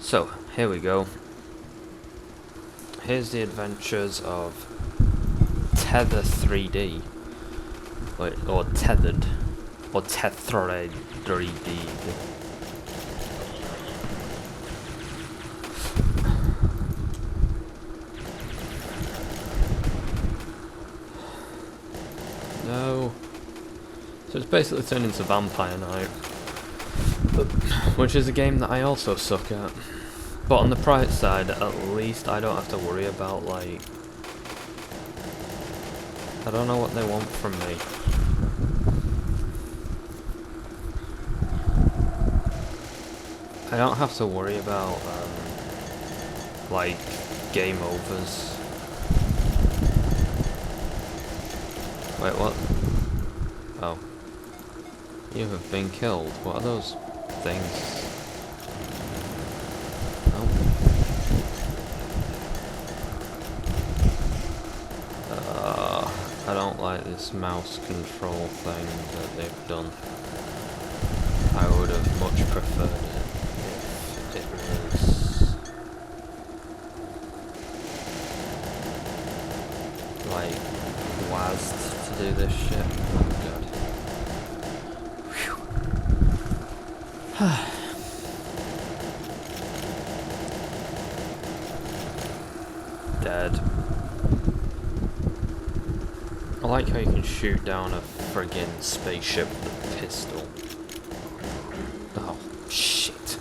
So, here we go. Here's the adventures of Tether3d. Wait, or Tethered. Or Tether3d. No. So it's basically turned into Vampire Night. Which is a game that I also suck at. But on the bright side, at least I don't have to worry about, like... I don't know what they want from me. I don't have to worry about, like, game overs. Wait, what? Oh. You have been killed. What are those things? I don't like this mouse control thing that they've done. I would have much preferred it if it was like WASD to do this shit. Oh god. Dead. I like how you can shoot down a friggin' spaceship with a pistol. Oh, shit.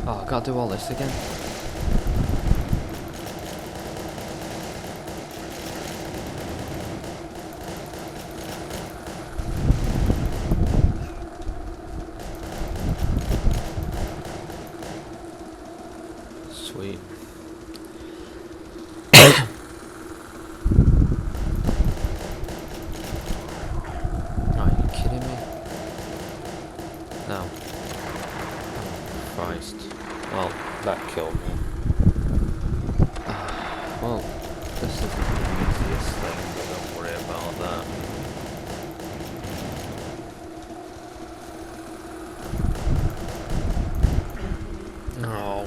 Oh, I gotta do all this again? Sweet. No. Oh, Christ. Well, that killed me. Well, this isn't the easiest thing, but don't worry about that. No.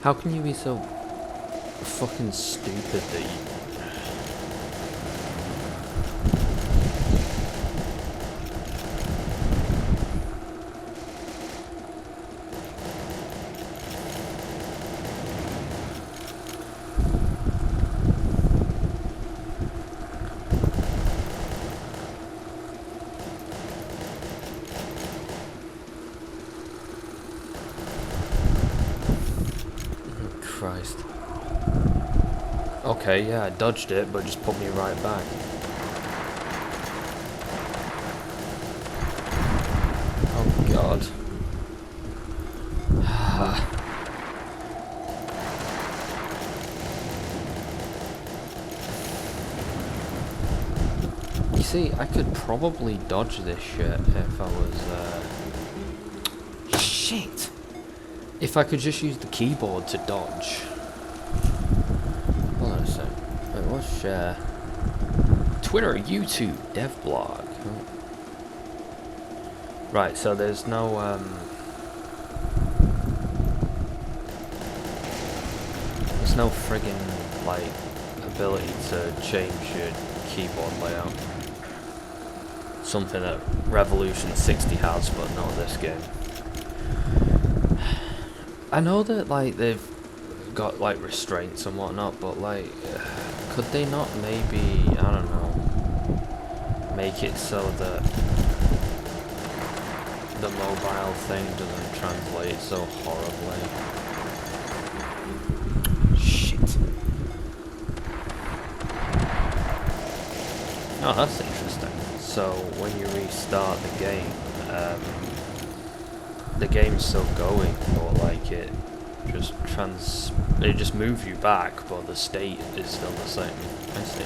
How can you be so fucking stupid that you... Christ. Okay, yeah, I dodged it, but just put me right back. Oh god. You see, I could probably dodge this shit if I was, Shit! If I could just use the keyboard to dodge. Hold on a sec. Wait, what's share? Twitter, YouTube, dev blog. Oh. Right, so there's no there's no friggin' like ability to change your keyboard layout. Something that Revolution 60 has, but not this game. I know that like they've got like restraints and whatnot, but like could they not maybe, I don't know, make it so that the mobile thing doesn't translate so horribly? Shit. Oh, that's interesting. So when you restart the game's still going, or like it just moves you back, but the state is still the same. I see.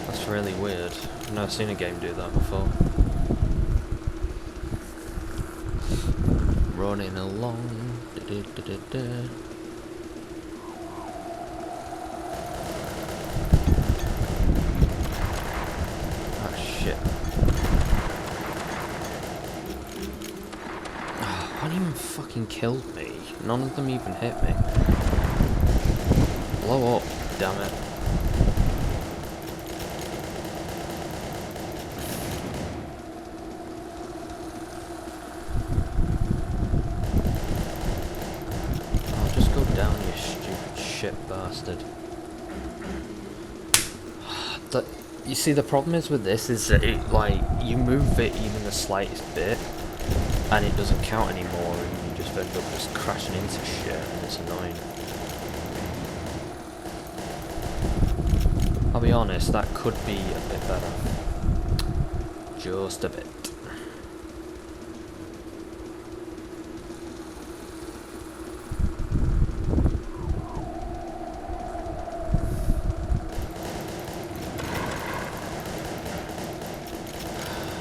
That's really weird. I've never seen a game do that before. Running along. Ah, shit. One even fucking killed me. None of them even hit me. Blow up, damn it. Oh, just go down, you stupid shit bastard. You see, the problem is with this is that it, like, you move it even the slightest bit, and it doesn't count anymore, and you just end up just crashing into shit, and it's annoying. I'll be honest, that could be a bit better. Just a bit.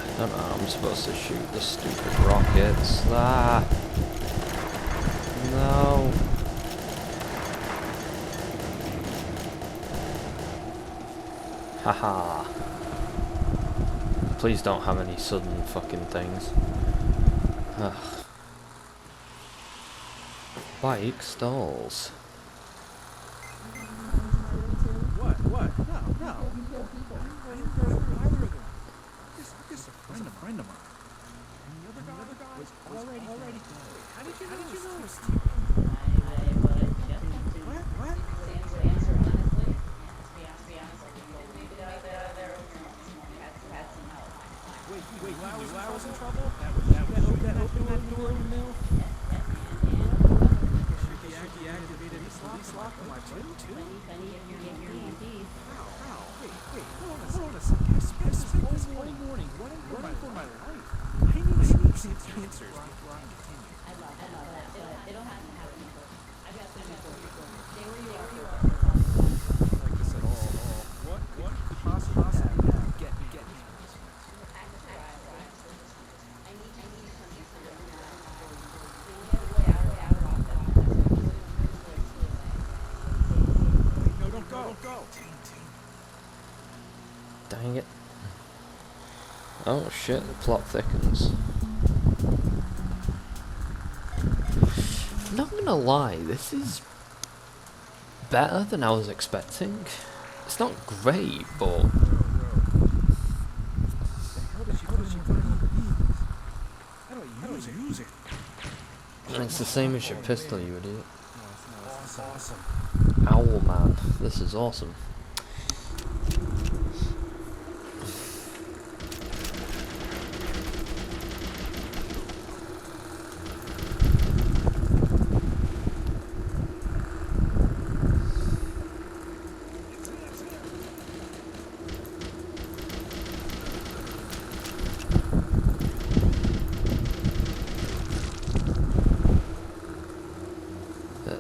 I don't know how I'm supposed to shoot the stupid rockets. Ah! No! Haha! Please don't have any sudden fucking things. Ugh. Bike stalls. What? No. I didn't go through either of them. This a friend of mine. And the other guy was already dead. How did you know, Steve? What? Wait, you knew I was in trouble? That opened that door in the mill? He activated the police lock on my button too? How? Wait, hold on a second. I spent this whole morning running for my life. I need some answers before I continue. I love that, but it'll have to happen first. I've got some people. Stay where you are. Like this at all. What could possibly happen? Get me. I need something to do. No, don't go. Dang it. Oh shit, the plot thickens. Not gonna lie, this is better than I was expecting. It's not great, but How do I use it? it's the same as your pistol, you idiot. Awesome. Owl man, this is awesome.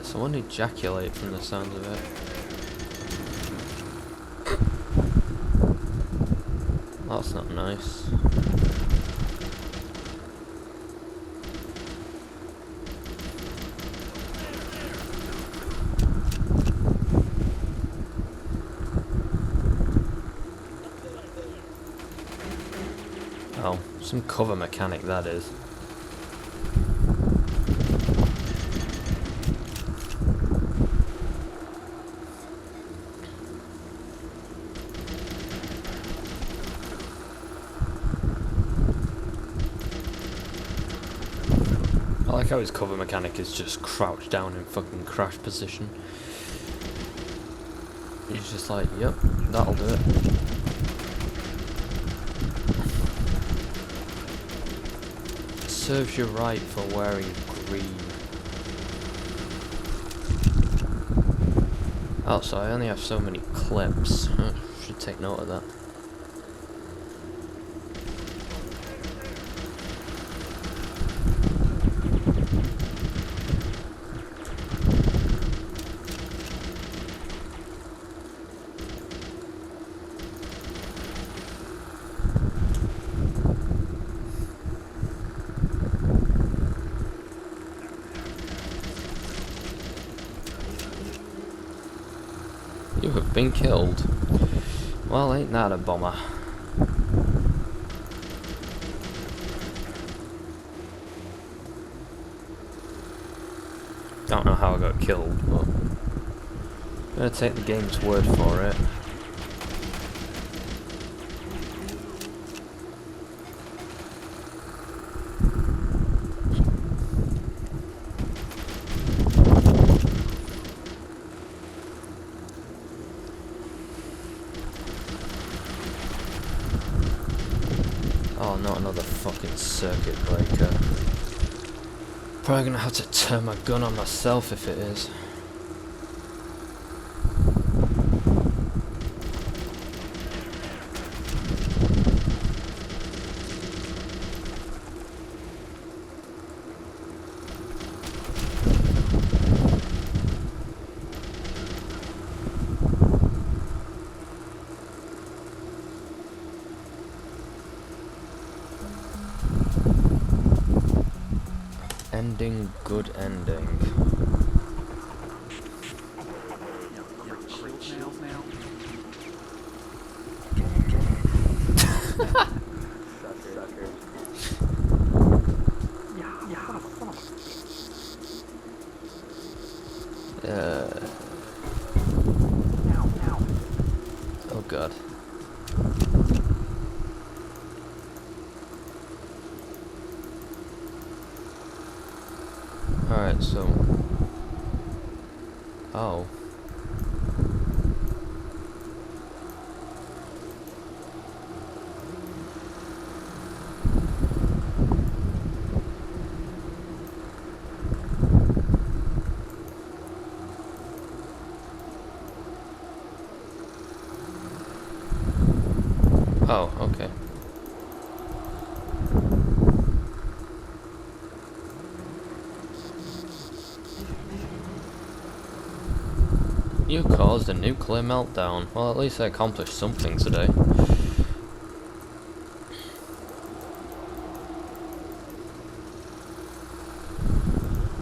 Someone ejaculate from the sounds of it. That's not nice. Oh, some cover mechanic that is. I like how his cover mechanic is just crouched down in fucking crash position. He's just like, yep, that'll do it. Serves you right for wearing green. Oh, so I only have so many clips. Should take note of that. You have been killed. Well, ain't that a bummer. Don't know how I got killed, but I'm gonna take the game's word for it. Oh, not another fucking circuit breaker. Probably gonna have to turn my gun on myself if it is. Ending, good ending. Oh god. Alright, so... Oh. Oh, okay. You caused a nuclear meltdown. Well, at least I accomplished something today.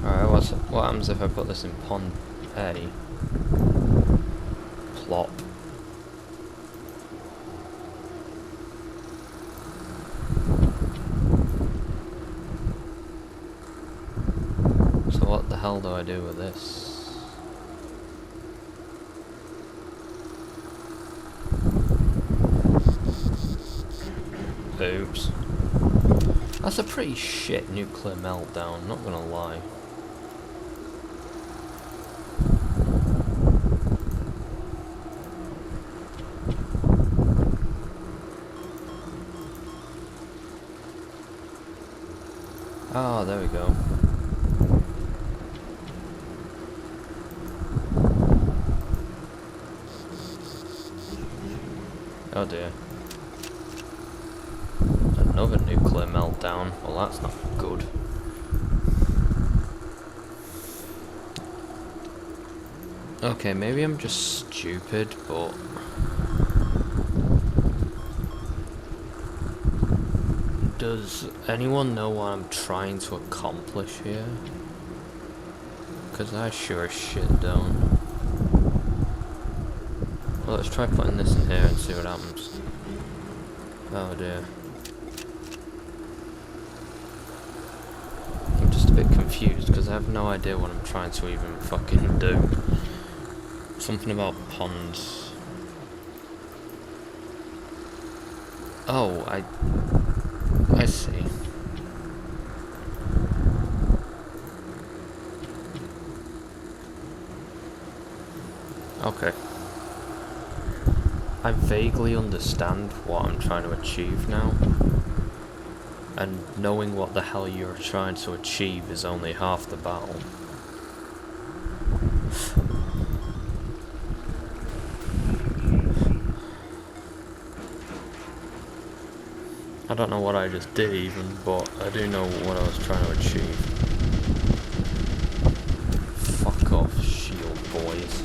Alright, what happens if I put this in pond A? Plop. So what the hell do I do with this? Oops. That's a pretty shit nuclear meltdown, not gonna lie. Oh, there we go. Oh dear. Another nuclear meltdown. Well, that's not good. Okay, maybe I'm just stupid, but... Does anyone know what I'm trying to accomplish here? Because I sure as shit don't. Well, let's try putting this in here and see what happens. Oh dear. I'm just a bit confused because I have no idea what I'm trying to even fucking do. Something about ponds. Oh, I see. Okay. I vaguely understand what I'm trying to achieve now. And knowing what the hell you're trying to achieve is only half the battle. I don't know what I just did even, but I do know what I was trying to achieve. Fuck off, shield boys.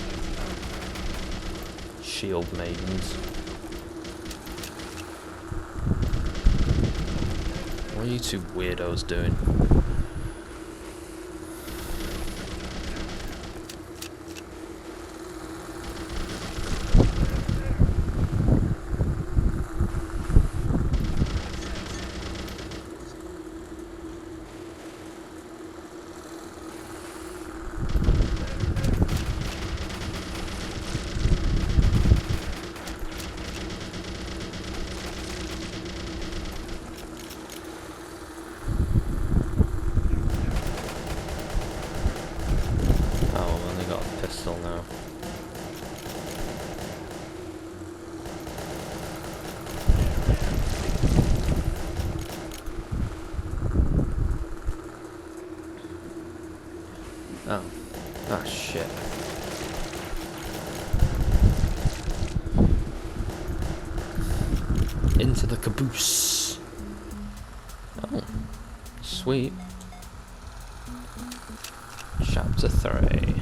Shield maidens. What are you two weirdos doing? Oh. Ah, shit. Into the caboose. Oh. Sweet. Chapter 3.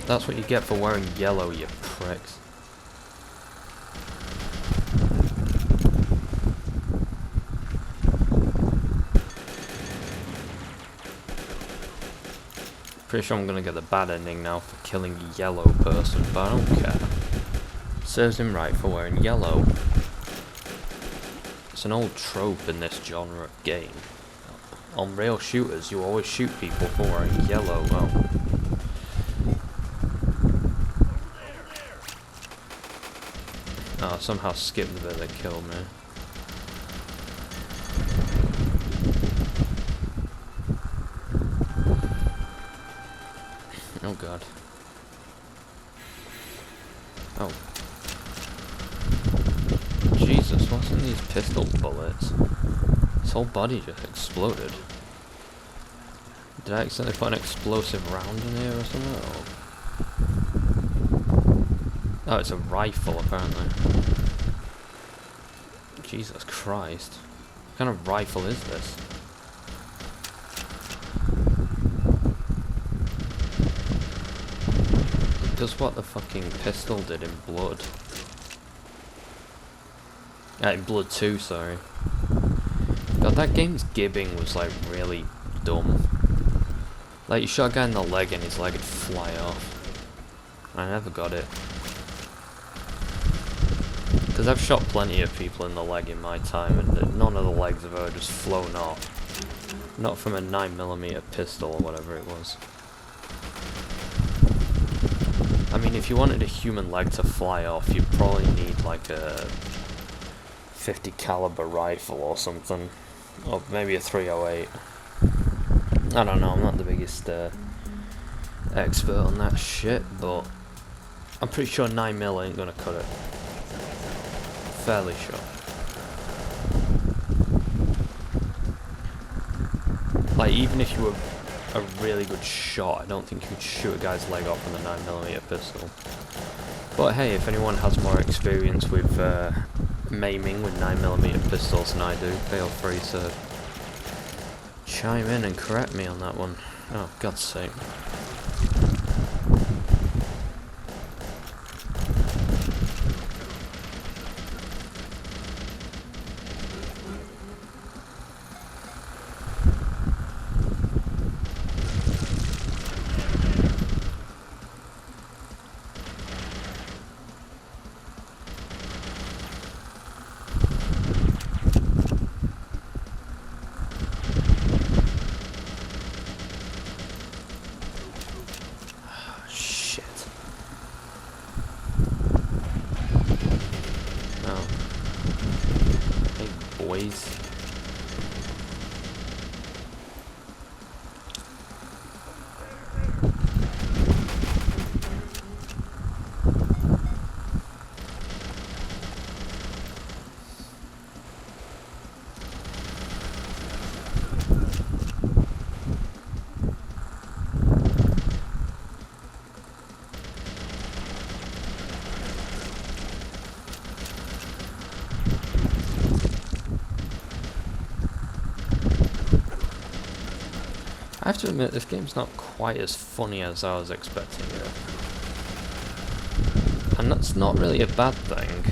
That's what you get for wearing yellow, you pricks. Pretty sure I'm gonna get the bad ending now for killing a yellow person, but I don't care. Serves him right for wearing yellow. It's an old trope in this genre of game. On real shooters, you always shoot people for wearing yellow. Well, oh, somehow skipped the bit that killed me. Oh god. Oh. Jesus, what's in these pistol bullets? His whole body just exploded. Did I accidentally put an explosive round in here or something? Oh, it's a rifle apparently. Jesus Christ. What kind of rifle is this? It does what the fucking pistol did in Blood. In Blood 2, sorry. God, that game's gibbing was like really dumb. Like, you shot a guy in the leg and his leg would fly off. I never got it. Because I've shot plenty of people in the leg in my time and none of the legs have ever just flown off. Not from a 9mm pistol or whatever it was. I mean, if you wanted a human leg to fly off, you'd probably need like a 50 caliber rifle or something. Or maybe a 308. I don't know, I'm not the biggest expert on that shit, but I'm pretty sure 9mm ain't gonna cut it. Fairly sure. Like, even if you were a really good shot, I don't think you could shoot a guy's leg off with a 9mm pistol. But hey, if anyone has more experience with maiming with 9mm pistols than I do, feel free to chime in and correct me on that one. Oh, God's sake. Boys. I have to admit, this game's not quite as funny as I was expecting it. And that's not really a bad thing,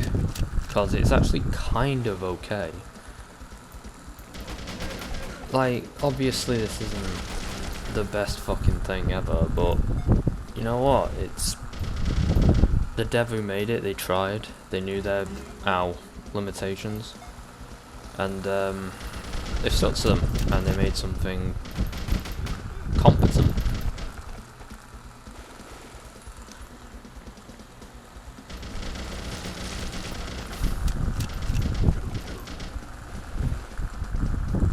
because it's actually kind of okay. Like, obviously this isn't the best fucking thing ever, but you know what, it's the dev who made it, they tried, they knew their limitations, and they stuck to them, and they made something competent.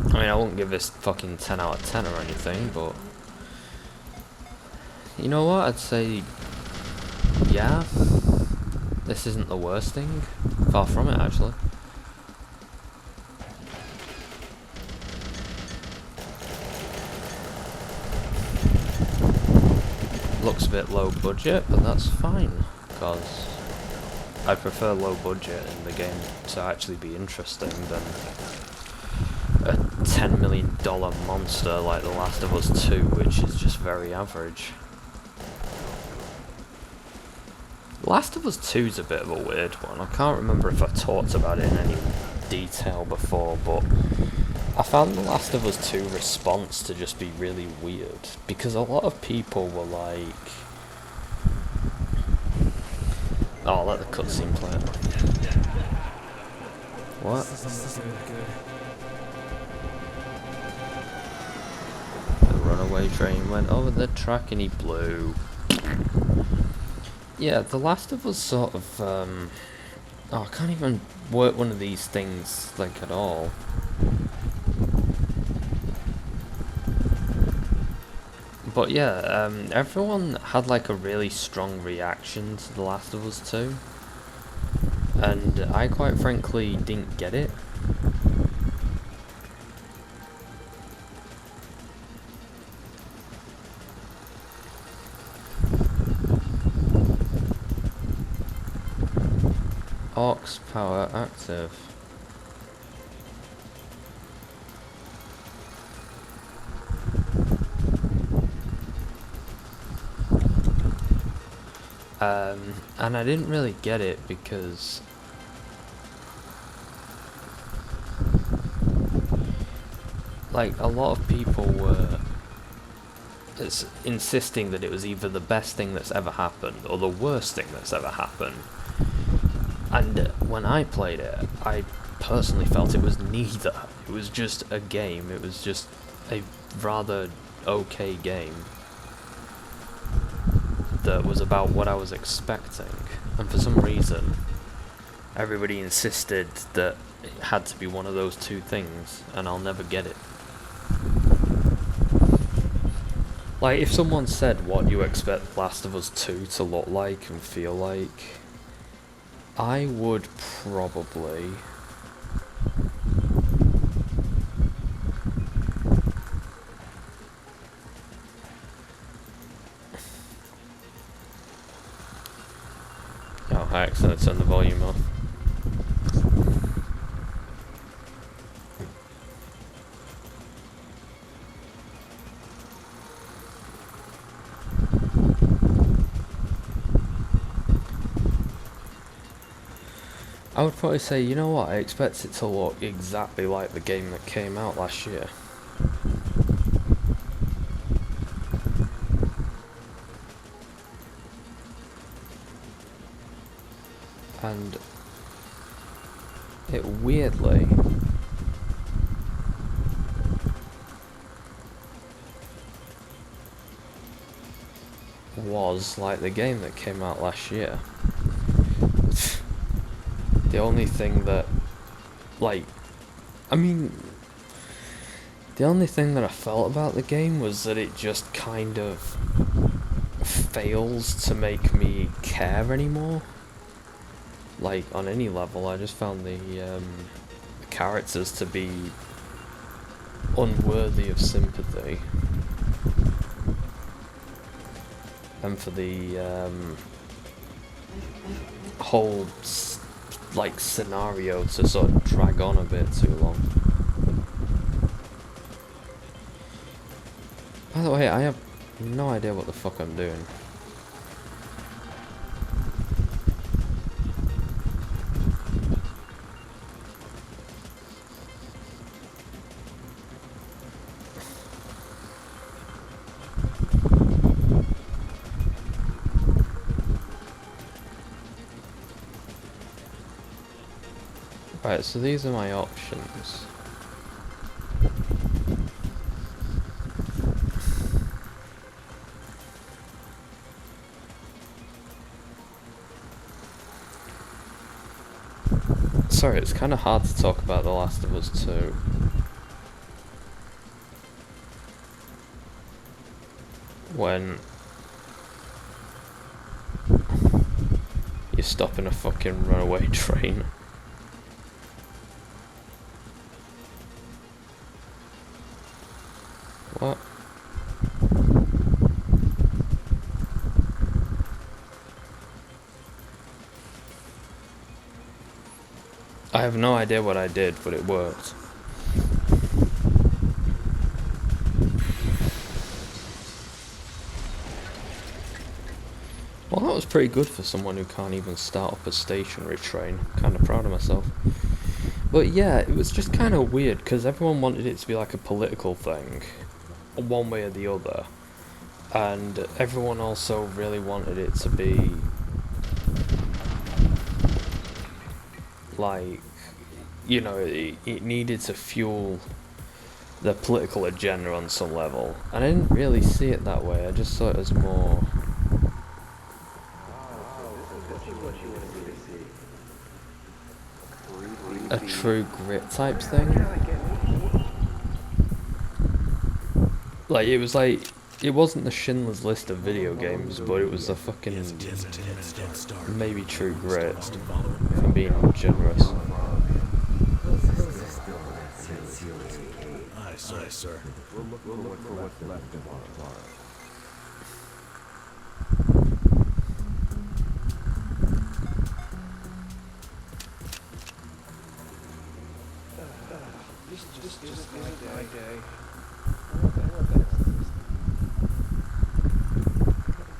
I mean, I won't give this fucking 10 out of 10 or anything, but you know what, I'd say, yeah, this isn't the worst thing, far from it actually. Looks a bit low budget, but that's fine, because I prefer low budget in the game to actually be interesting than a $10 million monster like The Last of Us 2, which is just very average. Last of Us 2 is a bit of a weird one. I can't remember if I talked about it in any detail before, but I found The Last of Us 2 response to just be really weird, because a lot of people were like... Oh, I'll let the cutscene play it. What? The runaway train went over the track and he blew. Yeah, The Last of Us sort of, oh, I can't even work one of these things, like, at all. But yeah, everyone had, like, a really strong reaction to The Last of Us 2. And I quite frankly didn't get it. Aux power active. And I didn't really get it because like a lot of people were insisting that it was either the best thing that's ever happened or the worst thing that's ever happened. And when I played it, I personally felt it was neither. It was just a game. It was just a rather okay game that was about what I was expecting. And for some reason, everybody insisted that it had to be one of those two things, and I'll never get it. Like, if someone said what you expect Last of Us 2 to look like and feel like, I would probably... Oh, I accidentally turned the volume off. I would probably say, you know what, I expect it to look exactly like the game that came out last year. And it weirdly was like the game that came out last year. The only thing that, like, I mean, the only thing that I felt about the game was that it just kind of fails to make me care anymore. Like, on any level, I just found the characters to be unworthy of sympathy. And for the whole like scenario to sort of drag on a bit too long. By the way, I have no idea what the fuck I'm doing. Right, so these are my options. Sorry, it's kind of hard to talk about The Last of Us 2. When you're stopping a fucking runaway train. What? I have no idea what I did, but it worked. Well, that was pretty good for someone who can't even start up a stationary train. Kind of proud of myself. But yeah, it was just kind of weird, because everyone wanted it to be like a political thing, one way or the other. And everyone also really wanted it to be like, you know, it needed to fuel the political agenda on some level. And I didn't really see it that way, I just saw it as more... a true grit type thing. Like, it was like, it wasn't the Schindler's List of video games, but it was a fucking maybe true grit, if I'm being generous. Aye, sir. We'll look for what's left of our farm. Just my day.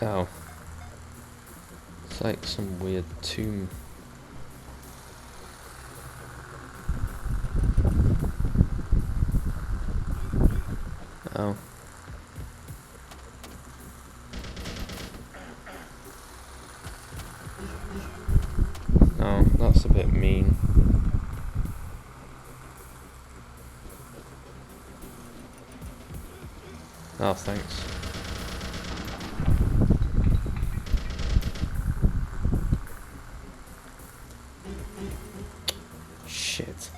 Oh. It's like some weird tomb. Oh. Oh, that's a bit mean. Oh, thanks. Shit.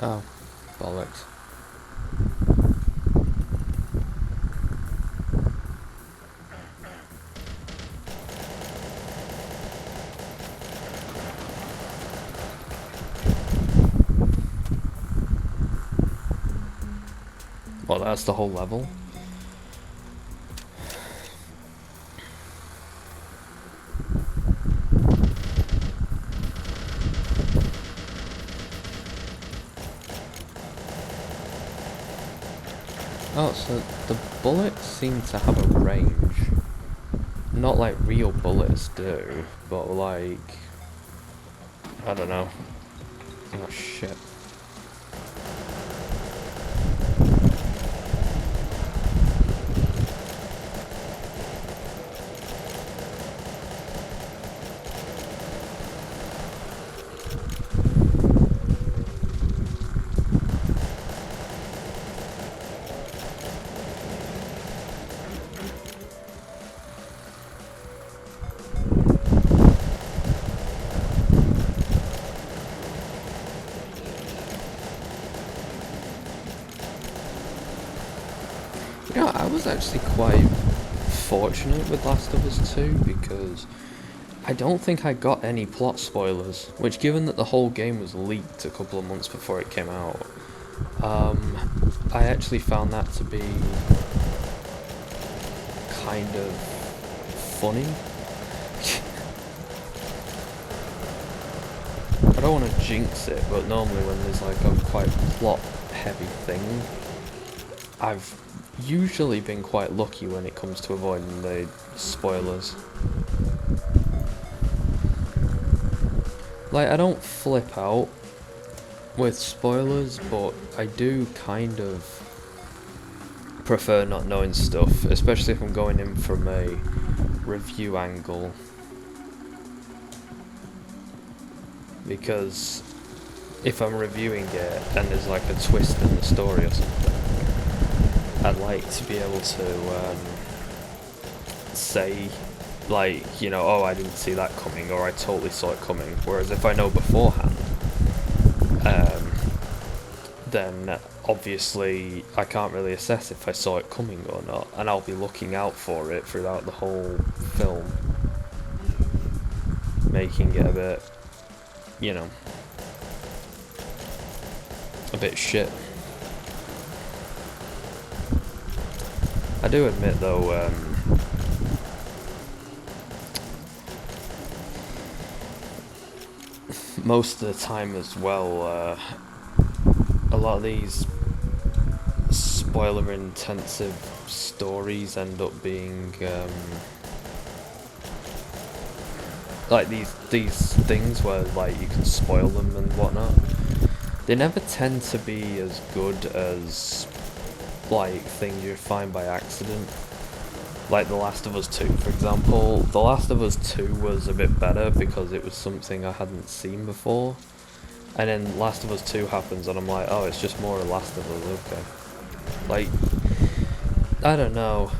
Oh, bollocks. Well, that's the whole level? Oh, so the bullets seem to have a range. Not like real bullets do, but like... I don't know. Oh shit. You know, I was actually quite fortunate with Last of Us 2 because I don't think I got any plot spoilers, which given that the whole game was leaked a couple of months before it came out, I actually found that to be kind of funny. I don't want to jinx it, but normally when there's like a quite plot heavy thing, I've usually been quite lucky when it comes to avoiding the spoilers. Like, I don't flip out with spoilers, but I do kind of prefer not knowing stuff, especially if I'm going in from a review angle. Because if I'm reviewing it and there's like a twist in the story or something, I'd like to be able to say, like, you know, oh, I didn't see that coming, or I totally saw it coming. Whereas if I know beforehand, then obviously I can't really assess if I saw it coming or not, and I'll be looking out for it throughout the whole film, making it a bit, you know, a bit shit. I do admit though, most of the time as well, a lot of these spoiler intensive stories end up being like these things where like you can spoil them and whatnot. They never tend to be as good as like things you find by accident. Like The Last of Us 2, for example. The Last of Us 2 was a bit better because it was something I hadn't seen before. And then Last of Us 2 happens and I'm like, oh, it's just more of Last of Us, okay. Like, I don't know.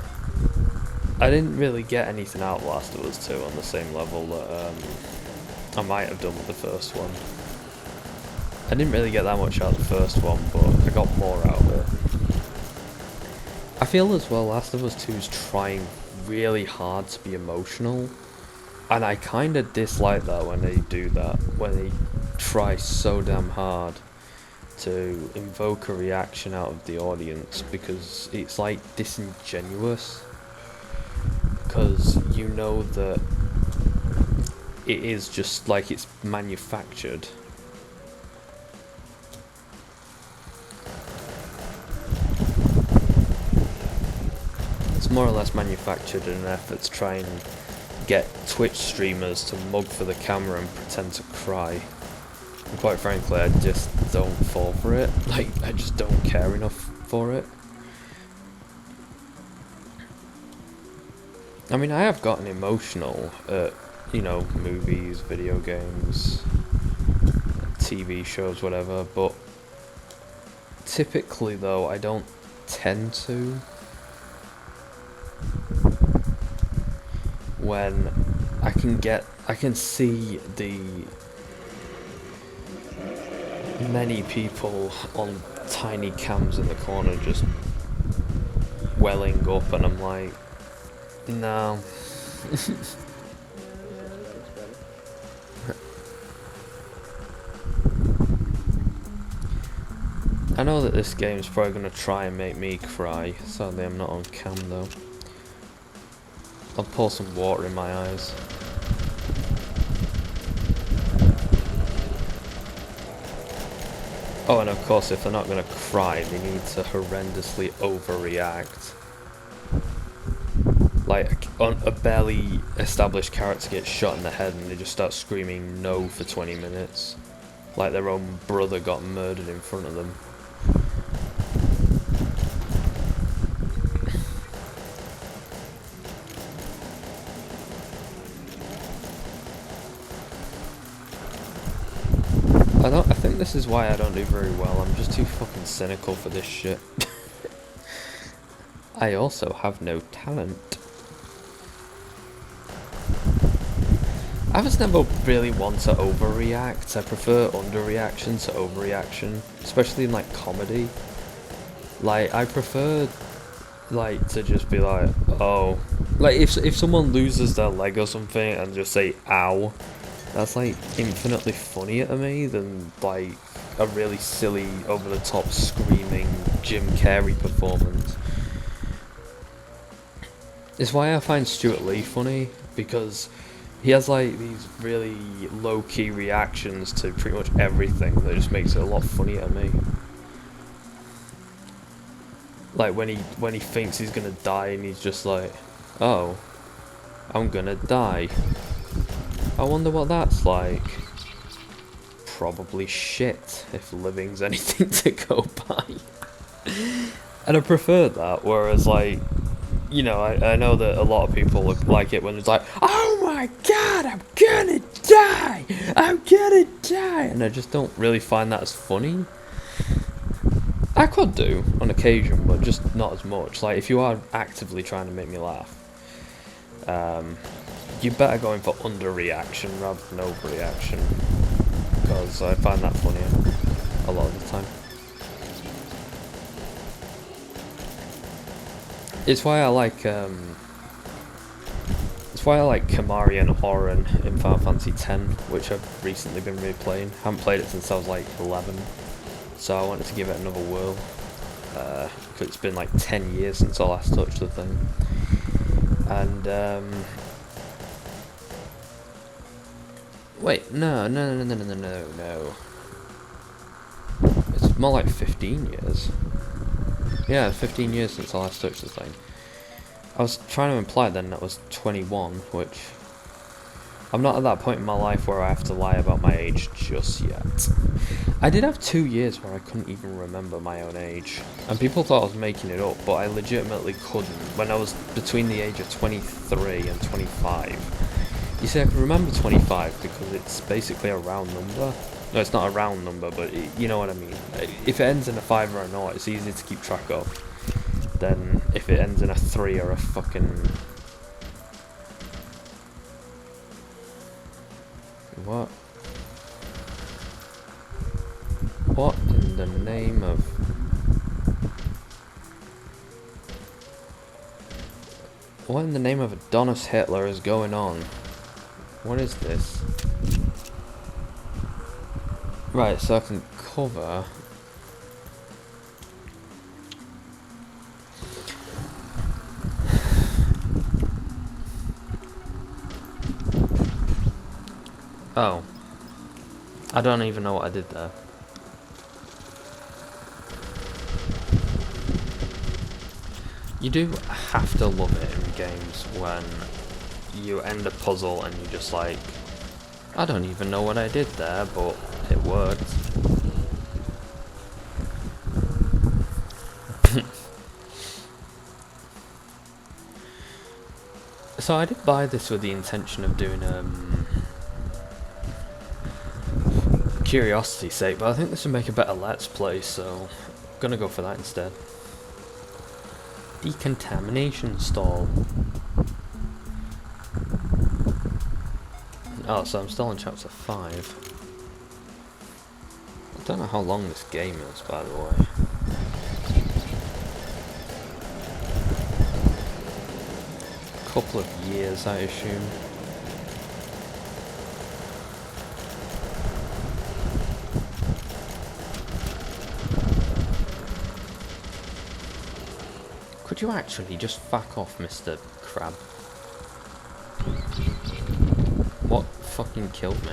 I didn't really get anything out of Last of Us 2 on the same level that I might have done with the first one. I didn't really get that much out of the first one, but I got more out of it. I feel as well Last of Us 2 is trying really hard to be emotional, and I kinda dislike that when they do that, when they try so damn hard to invoke a reaction out of the audience, because it's like disingenuous, because you know that it is just like it's manufactured. More or less manufactured in an effort to try and get Twitch streamers to mug for the camera and pretend to cry. And quite frankly, I just don't fall for it. Like, I just don't care enough for it. I mean, I have gotten emotional at, you know, movies, video games, TV shows, whatever, but typically though, I don't tend to. When I can see the many people on tiny cams in the corner just welling up, and I'm like, no. I know that this game is probably going to try and make me cry. Sadly, I'm not on cam though. I'll pour some water in my eyes. Oh, and of course, if they're not going to cry, they need to horrendously overreact. Like, a barely established character gets shot in the head and they just start screaming no for 20 minutes. Like their own brother got murdered in front of them. I think this is why I don't do very well. I'm just too fucking cynical for this shit. I also have no talent. I just never really want to overreact. I prefer underreaction to overreaction, especially in like comedy. Like, I prefer like to just be like, oh, like if someone loses their leg or something and just say ow, that's like infinitely funnier to me than like a really silly, over the top screaming Jim Carrey performance. It's why I find Stuart Lee funny, because he has like these really low-key reactions to pretty much everything that just makes it a lot funnier to me. Like when he thinks he's gonna die and he's just like, oh, I'm gonna die. I wonder what that's like. Probably shit, if living's anything to go by. And I prefer that, whereas like, you know, I know that a lot of people like it when it's like, oh my god, I'm gonna die! I'm gonna die! And I just don't really find that as funny. I could do, on occasion, but just not as much. Like, if you are actively trying to make me laugh, you better go in for underreaction rather than overreaction, because I find that funnier a lot of the time. It's why I like Kamari and Horan in Final Fantasy X, which I've recently been replaying. Haven't played it since I was like 11, so I wanted to give it another whirl. because it's been like 10 years since I last touched the thing. And wait, no. It's more like 15 years. Yeah, 15 years since I last touched the thing. I was trying to imply then that was 21, which I'm not at that point in my life where I have to lie about my age just yet. I did have 2 years where I couldn't even remember my own age, and people thought I was making it up, but I legitimately couldn't when I was between the age of 23 and 25. You see, I can remember 25 because it's basically a round number. No, it's not a round number, but you know what I mean. If it ends in a 5 or a 0, it's easy to keep track of. Then if it ends in a 3 or a fucking... What? What in the name of... What in the name of Adonis Hitler is going on? What is this? Right, so I can cover... Oh. I don't even know what I did there. You do have to love it in games when you end a puzzle and you're just like, I don't even know what I did there, but it worked. So I did buy this with the intention of doing curiosity's sake, but I think this would make a better Let's Play, so I'm gonna go for that instead. Decontamination stall. Oh, so I'm still on chapter 5. I don't know how long this game is, by the way. A couple of years, I assume. Could you actually just fuck off, Mr. Crab? What fucking killed me?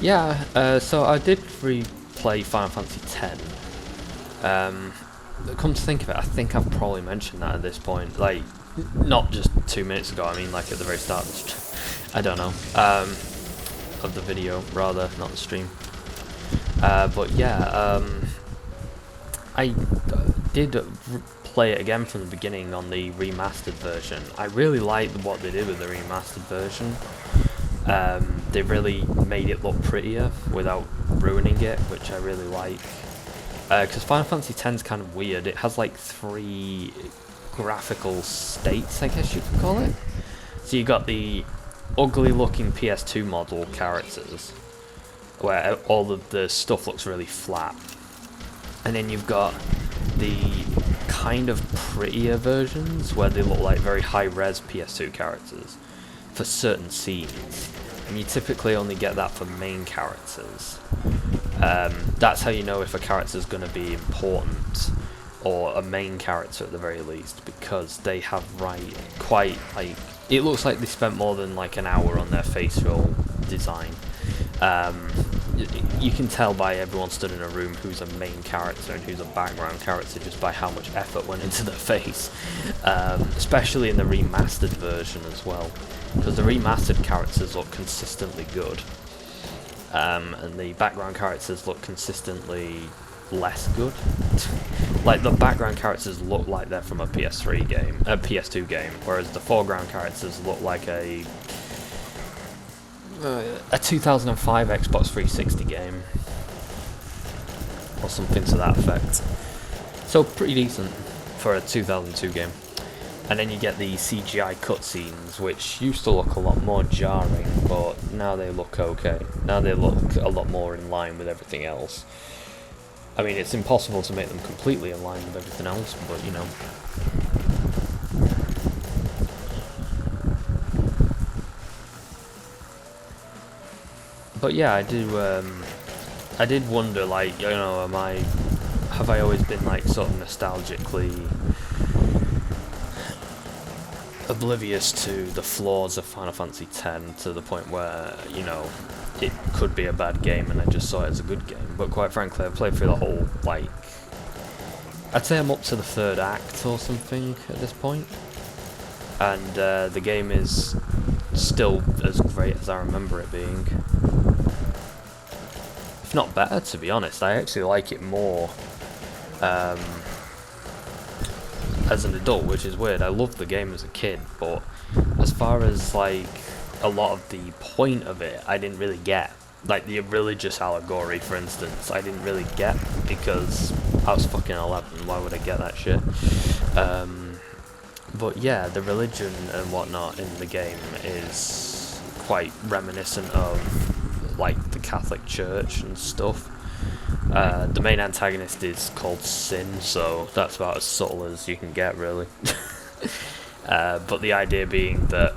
Yeah, so I did replay Final Fantasy X. Come to think of it, I think I've probably mentioned that at this point. Like, not just 2 minutes ago, I mean like at the very start of the I don't know. Of the video, rather, not the stream. But yeah, I did play it again from the beginning on the remastered version. I really liked what they did with the remastered version. They really made it look prettier without ruining it, which I really like. Because Final Fantasy X is kind of weird. It has like 3 graphical states, I guess you could call it. So you got the ugly looking PS2 model characters, where all of the stuff looks really flat. And then you've got the kind of prettier versions where they look like very high-res PS2 characters for certain scenes, and you typically only get that for main characters. That's how you know if a character is going to be important, or a main character at the very least, because they have quite like, it looks like they spent more than like an hour on their facial design. You can tell by everyone stood in a room who's a main character and who's a background character just by how much effort went into their face, especially in the remastered version as well, because the remastered characters look consistently good, and the background characters look consistently less good. Like, the background characters look like they're from a PS2 game, whereas the foreground characters look like a 2005 Xbox 360 game, or something to that effect. So pretty decent for a 2002 game. And then you get the CGI cutscenes, which used to look a lot more jarring, but now they look okay. Now they look a lot more in line with everything else. I mean, it's impossible to make them completely in line with everything else, but you know. But yeah, I do I did wonder, like, you know, have I always been like sort of nostalgically oblivious to the flaws of Final Fantasy X to the point where, you know, it could be a bad game and I just saw it as a good game. But quite frankly, I've played through the whole, like, I'd say I'm up to the 3rd act or something at this point, and the game is still as great as I remember it being. If not better, to be honest. I actually like it more as an adult, which is weird. I loved the game as a kid, but as far as like a lot of the point of it, I didn't really get. Like the religious allegory, for instance, I didn't really get because I was fucking 11. Why would I get that shit? But yeah, the religion and whatnot in the game is quite reminiscent of like the Catholic Church and stuff. The main antagonist is called Sin, so that's about as subtle as you can get, really. But the idea being that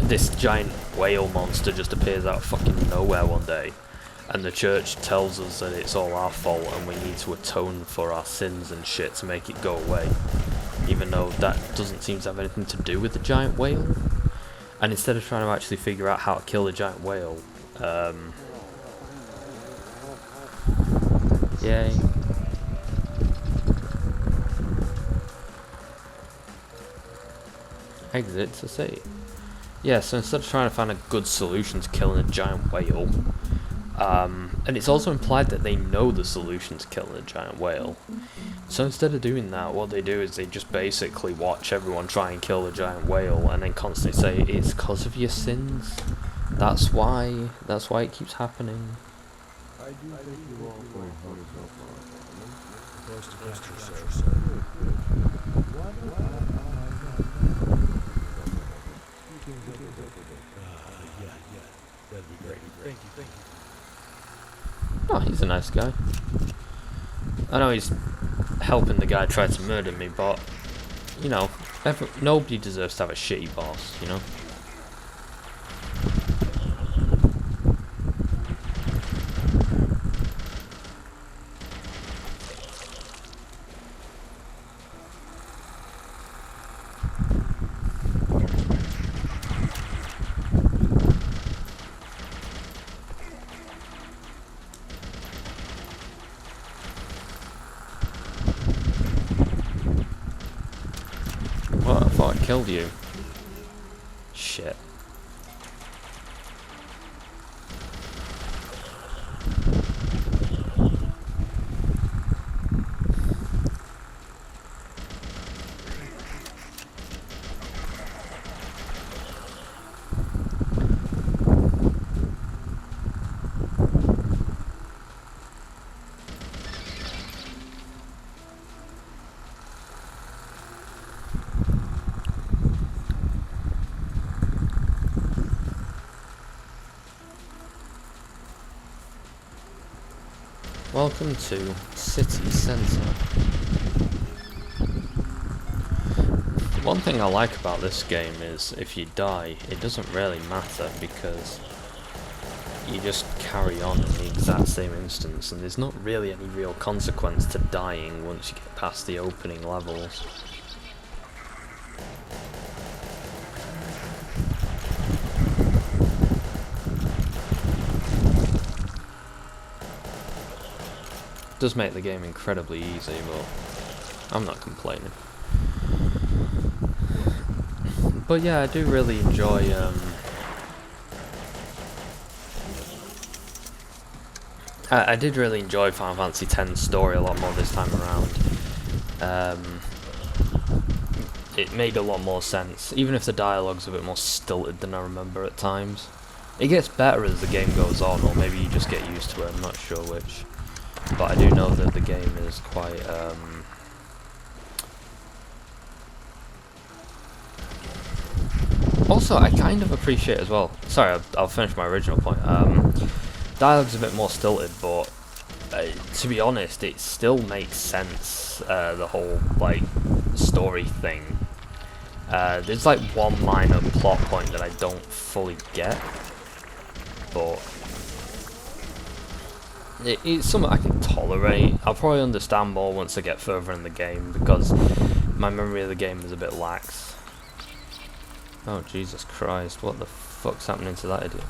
this giant whale monster just appears out of fucking nowhere one day, and the church tells us that it's all our fault and we need to atone for our sins and shit to make it go away, even though that doesn't seem to have anything to do with the giant whale. And instead of trying to actually figure out how to kill the giant whale, yay. Exit to sea. Yeah, so instead of trying to find a good solution to killing a giant whale, and it's also implied that they know the solution to killing a giant whale. So instead of doing that, what they do is they just basically watch everyone try and kill the giant whale and then constantly say, it's because of your sins. That's why it keeps happening. I do think you all played hard so far. Close to yourself. That'd be great. Thank you. Oh, he's a nice guy. I know he's helping the guy try to murder me, but, you know, nobody deserves to have a shitty boss, you know? What? I thought I killed you. Shit. Welcome to City Centre. One thing I like about this game is if you die, it doesn't really matter because you just carry on in the exact same instance and there's not really any real consequence to dying once you get past the opening levels. Does make the game incredibly easy, but I'm not complaining. But yeah, I do really enjoy I did really enjoy Final Fantasy X's story a lot more this time around. It made a lot more sense, even if the dialogue's a bit more stilted than I remember at times. It gets better as the game goes on, or maybe you just get used to it, I'm not sure which. But I do know that the game is quite, Also, I kind of appreciate as well, sorry, I'll finish my original point, dialogue's a bit more stilted, but to be honest, it still makes sense, the whole, like, story thing. There's like one minor plot point that I don't fully get, but it's something I can tolerate. I'll probably understand more once I get further in the game, because my memory of the game is a bit lax. Oh Jesus Christ, what the fuck's happening to that idiot?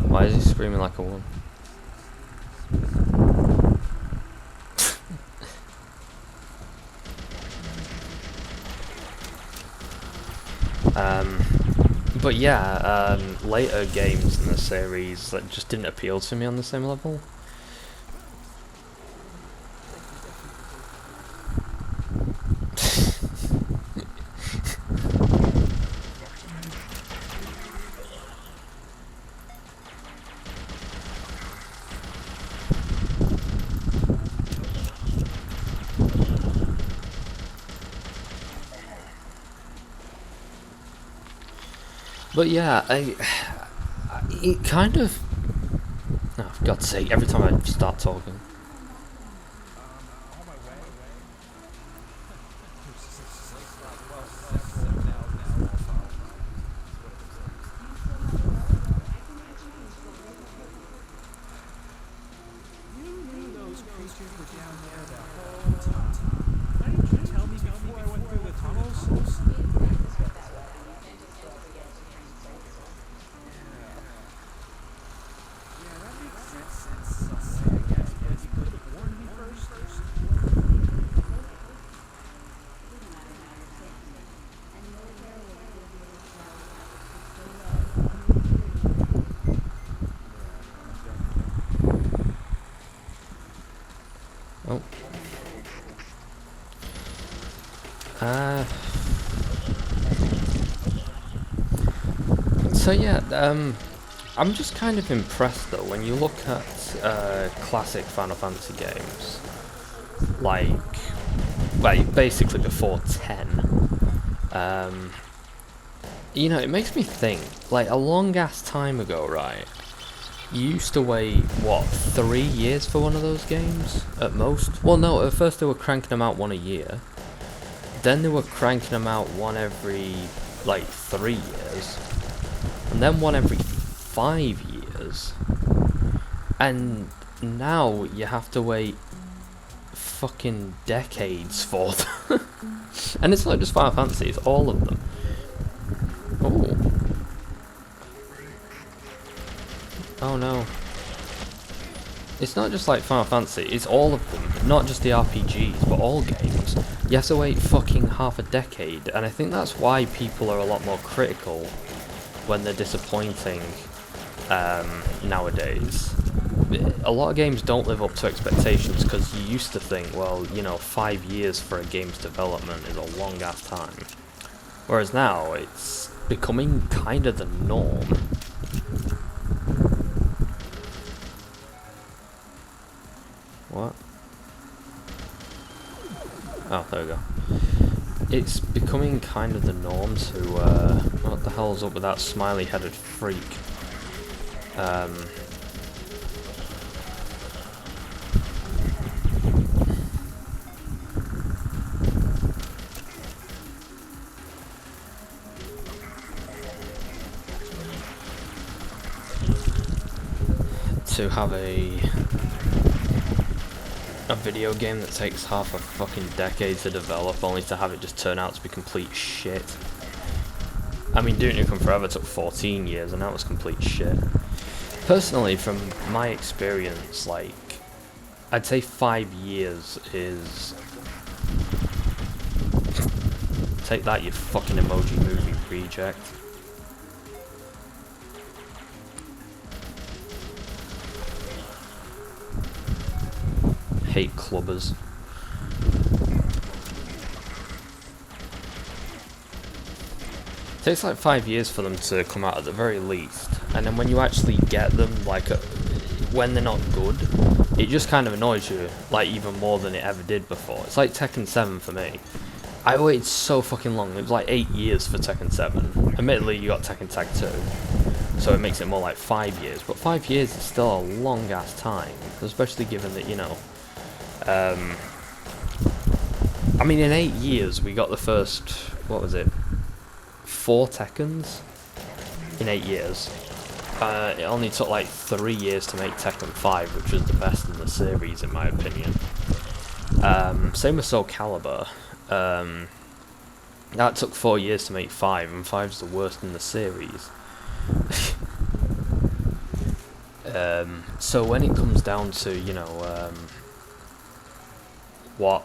Why is he screaming like a woman? But yeah, later games in the series that just didn't appeal to me on the same level. But yeah, it kind of... Oh, for God's sake, every time I start talking. You knew those creatures were down there the whole time. Why didn't you tell me before I went through the tunnels? Yeah, that makes sense. I guess you could have warned me first. Oh. So yeah, I'm just kind of impressed though when you look at classic Final Fantasy games, like basically before 10. You know, it makes me think, like a long ass time ago, right? You used to wait, what, 3 years for one of those games? At most? Well, no, at first they were cranking them out one a year. Then they were cranking them out one every, like, 3 years. And then one every 5 years. And now you have to wait fucking decades for them. And it's not just Final Fantasy, it's all of them. Oh. Oh no. It's not just like Final Fantasy, it's all of them. Not just the RPGs, but all games. You have to wait fucking half a decade, and I think that's why people are a lot more critical when they're disappointing nowadays. A lot of games don't live up to expectations because you used to think, well, you know, 5 years for a game's development is a long ass time. Whereas now, it's becoming kind of the norm. What? Oh, there we go. It's becoming kind of the norm to, what the hell's up with that smiley-headed freak? To have a video game that takes half a fucking decade to develop, only to have it just turn out to be complete shit. I mean, Duke Nukem Forever took 14 years, and that was complete shit. Personally, from my experience, like, I'd say 5 years is... Take that, you fucking emoji movie reject. Hate clubbers. It takes like 5 years for them to come out at the very least, and then when you actually get them, like when they're not good, it just kind of annoys you, like even more than it ever did before. It's like Tekken 7 for me. I waited so fucking long. It was like 8 years for Tekken 7. Admittedly, you got Tekken Tag 2, so it makes it more like 5 years, but 5 years is still a long ass time, especially given that, you know, I mean, in 8 years we got the first, what was it, 4 Tekkens in 8 years. It only took like 3 years to make Tekken 5, which was the best in the series in my opinion. Same with Soul Calibur. That took 4 years to make 5, and 5's the worst in the series. So when it comes down to, you know, what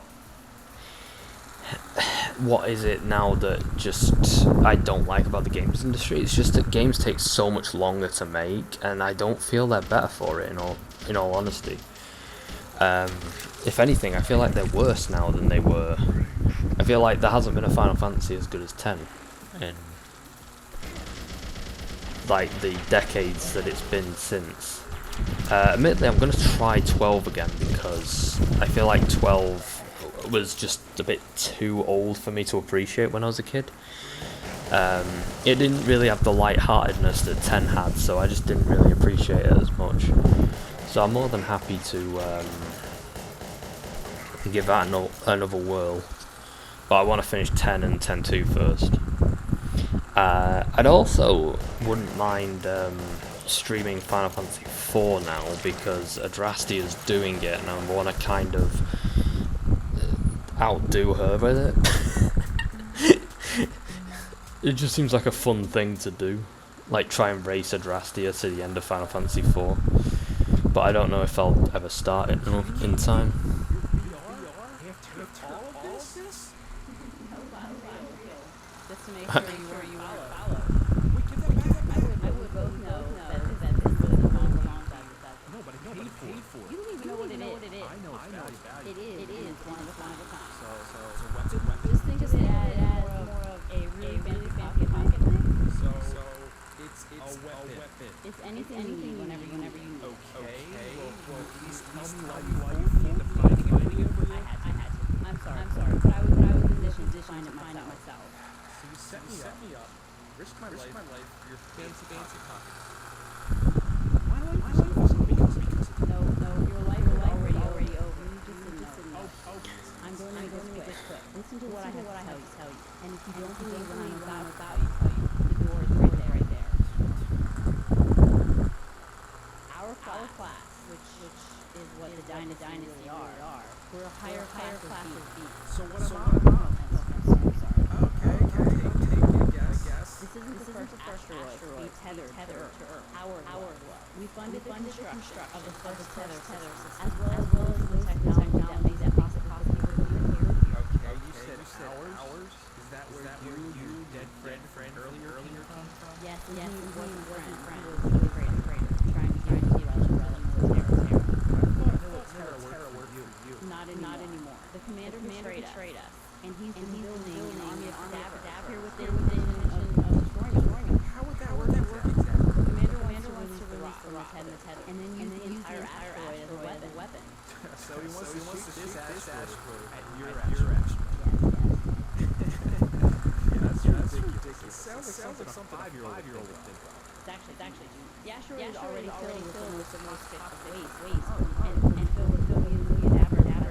is it now that just I don't like about the games industry? It's just that games take so much longer to make, and I don't feel they're better for it. In all honesty, if anything, I feel like they're worse now than they were. I feel like there hasn't been a Final Fantasy as good as 10 in like the decades that it's been since. Admittedly, I'm going to try 12 again because I feel like 12 was just a bit too old for me to appreciate when I was a kid. It didn't really have the light-heartedness that 10 had, so I just didn't really appreciate it as much. So I'm more than happy to give that another whirl. But I want to finish 10 and 10-2 first. I'd also wouldn't mind streaming Final Fantasy 4 now because Adrastea is doing it, and I want to kind of outdo her with it. It just seems like a fun thing to do, like try and race Adrastea to the end of Final Fantasy 4. But I don't know if I'll ever start it in time. Just to make sure you follow. I would both know that this was a long time. Nobody paid for it. You don't even know what it is. I know it's valuable. It is one of a kind. So it's a weapon. Just think of it as more of a really fancy pocket thing. So it's a weapon. It's anything you need whenever you need. Okay. Well, please tell me why you need to find it. I had to. I'm sorry. But I was positioned to find it myself. So you set me up, risk my life for your fancy pockets. Why do I because No, your life is already over. You just didn't know. I'm going to make this quick. Listen to what I have to tell you. And if you don't believe when I'm about you, the door is right there. Our class, which is what the dynasty are. We're a higher class of beings. So what am I? Okay, take a guess. This isn't the first asteroid to be tethered to Earth. Our world. We funded the construction of the first tether system, as well as the technology that makes it possible to be here. Okay, you said ours? Is that where you dead friend earlier come from? Yes, he wasn't friend. He was a traitor, trying to keep us relevant with terror. Not anymore. The commander betrayed us. And he's building an army of cadavers here within the mission of destroying them. How would that work exactly? The commander wants to release the rock, and then use the entire asteroid as a weapon. So he wants to shoot this asteroid at your asteroid. That's ridiculous. It sounds like something a 5-year-old would think of. It's actually the asteroid is already filled with the most toxic waste, and filled with million cadavers time.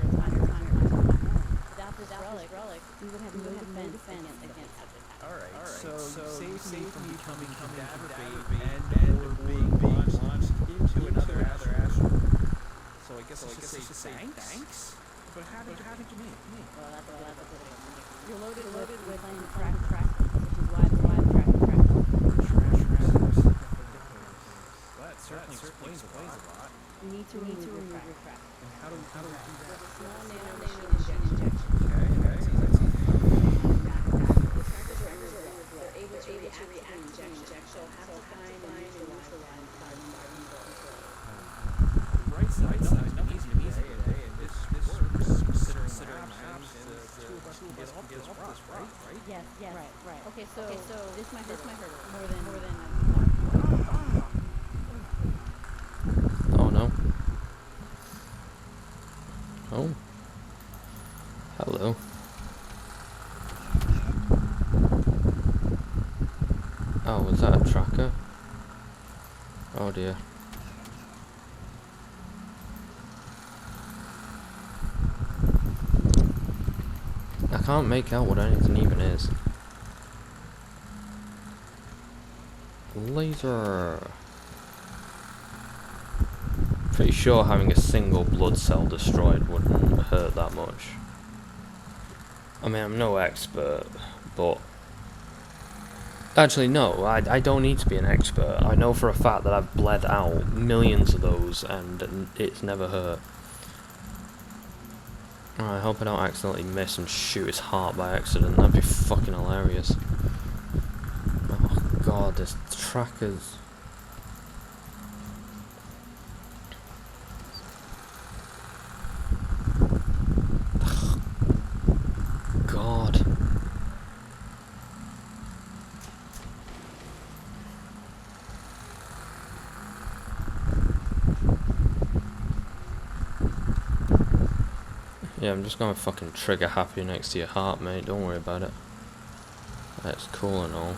Without this relic, we would have no defense against such attack. Alright, so save me from becoming cadaver bait and or being launched into another asteroid. So I guess I should say thanks? But how did you mean? Well, that's a good one. You're loaded with track, which is why the track. Well, that certainly explains a lot. You need to remove your track. And how do we do that? Small nano injection. Okay. They're able to react to injection. So have to find and neutralize Right side, no, it's been easy today, and this is considering maps, the two of us can get off this rock, right? Yes, right. Okay, so this might hurt more than I thought. Oh no. Oh. Hello. Oh, was that a tracker? Oh dear. I can't make out what anything even is. Laser. Pretty sure having a single blood cell destroyed wouldn't hurt that much. I mean, I'm no expert, but... Actually, no, I don't need to be an expert. I know for a fact that I've bled out millions of those and it's never hurt. I hope I don't accidentally miss and shoot his heart by accident. That'd be fucking hilarious. Oh god, there's trackers. God. Yeah, I'm just going fucking trigger happy next to your heart, mate. Don't worry about it. That's cool and all.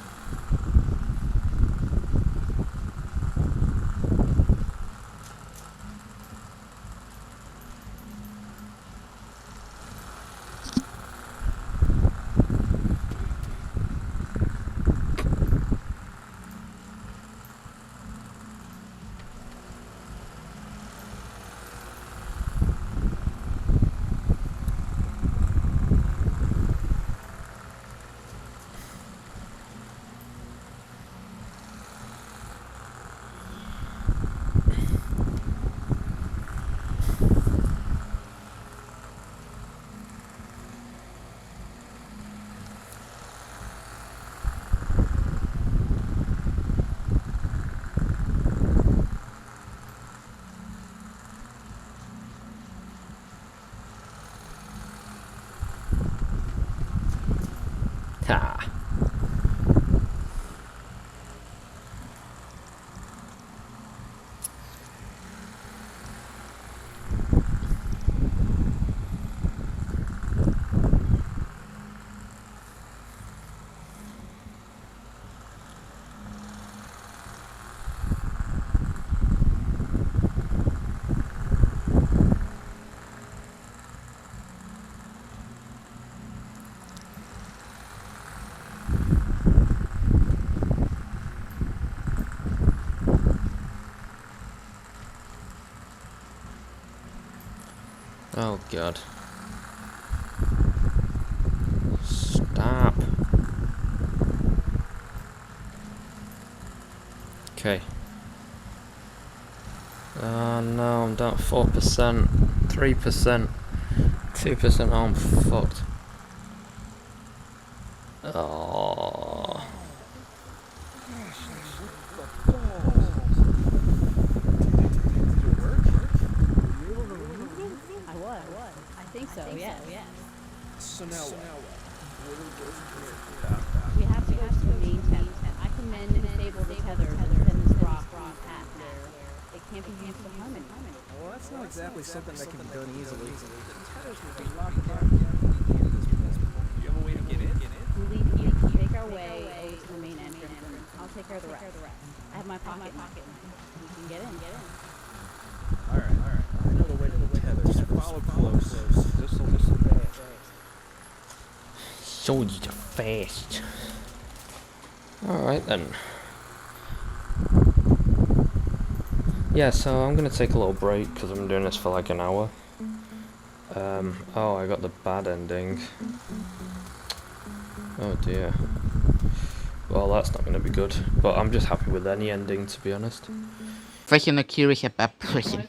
Ha! Oh god. Stop. Okay. No, I'm down 4%, 3%, 2%, oh, I'm fucked. Oh. I was. I think so, yes. So now We have to go to the main tent. I can mend and disable the tether, then this rock path where it can't be used to harm anyone. well, that's not exactly something that can be done easily. The tethers will be locked down. You have a way to get in? We make our way over to the main entrance, and I'll take care of the rest. I have my pocket. We can get in. All right. I know the way to the tethers. Follow close. This'll So you're fast. Alright then. Yeah, so I'm gonna take a little break because I'm doing this for like an hour. Oh, I got the bad ending. Oh dear. Well, that's not gonna be good. But I'm just happy with any ending, to be honest. Welche neugierige Paprika.